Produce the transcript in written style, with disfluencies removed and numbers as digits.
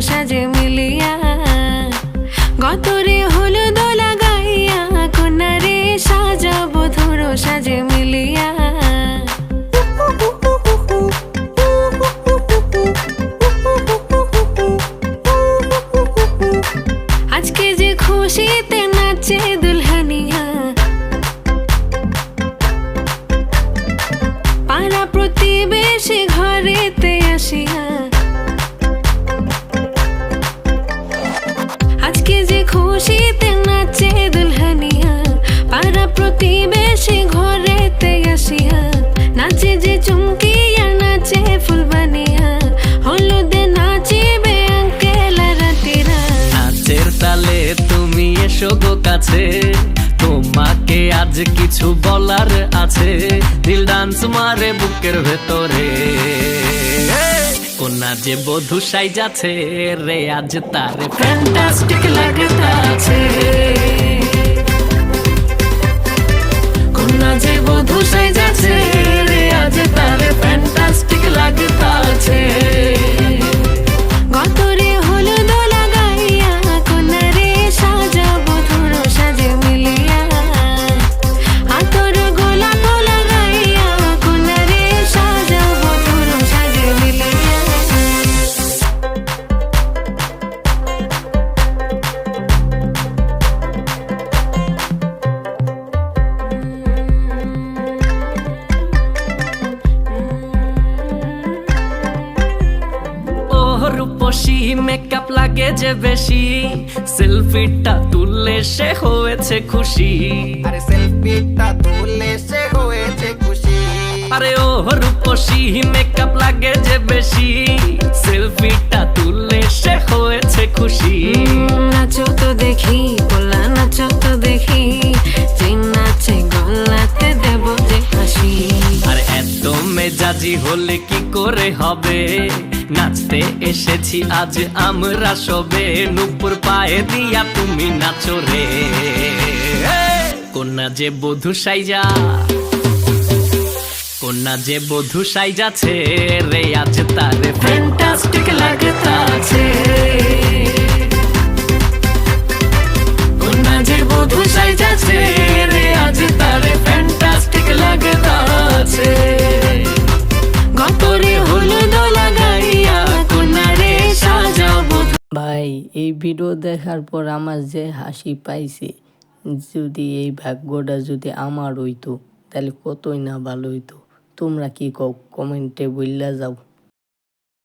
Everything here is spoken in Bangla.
সাজে মিলিয়া গতরে হলুদ লাগাইয়া কন্যারে সাজাবো ধুর সাজে মিলিয়া আজকে যে খুশিতে নাচে দুলহানিয়া পাড়া প্রতিবেশী ঘরেতে আসিয়া আজকে যে খুশিতে নাচে দুলহানিয়া পাড়া প্রতিবেশী ঘরেতে আসিয়া নাচে যে চুমকিয়া নাচে ফুলবানিয়া হলুদে নাচিবে আঙ্কেল রাতিরা নাচের তালে তুমি এসো গো কাছে তোমাকে আজ কিছু বলার আছে দিল ডান্স মারে বুকের ভেতরে কোনা যে বধূ সাইজাছে রে আজ তারে ফ্যান্টাস্টিক লাগতাছে কন্যা যে বধূ সাইজাছে রে আজ তারে ফ্যান্টাস্টিক লাগতাছে গতরে হলুদ লাগাইয়া কন্যারে সাজাবো ধুর সাজে মিলিয়া হাতর গোলাপ লাগাইয়া কন্যারে সাজাবো ধুর সাজে মিলিয়া রূপসী মেকআপ লাগে যে বেশি সেলফিটা তুললে সে হয়েছে খুশি আরে সেলফিটা তুললে সে হয়েছে খুশি আরে ও রূপসী মেকআপ লাগে যে বেশি সেলফিটা তুললে সে হয়েছে খুশি নাচো তো দেখি পোলা নাচো তো দেখি যে নাচে গলাতে দেব যে হাসি আর এত মেজাজি হলে কি করে হবে নাচতে এসেছি আজ আমরা সবে নুপুর পায়ে দিয়া তুমি নাচো রে কন্যা যে বধূ সাইজা কন্যা যে বধূ সাইজাছে রে আজ তারে ফ্যান্টাস্টিক লাগতাছে কন্যা যে বধূ সাইজাছে রে আজ তারে ফ্যান্টাস্টিক লাগতাছে গতরে হলুদ লাগাইয়া কন্যারে সাজাবো ভাই এই ভিডিও দেখার পর আমার যে হাসি পাইছে যদি এই ভাগ্যটা যদি আমার হইতো তাহলে কতই না ভালো হইতো তোমরা কি কও কমেন্টে বইলা যাও।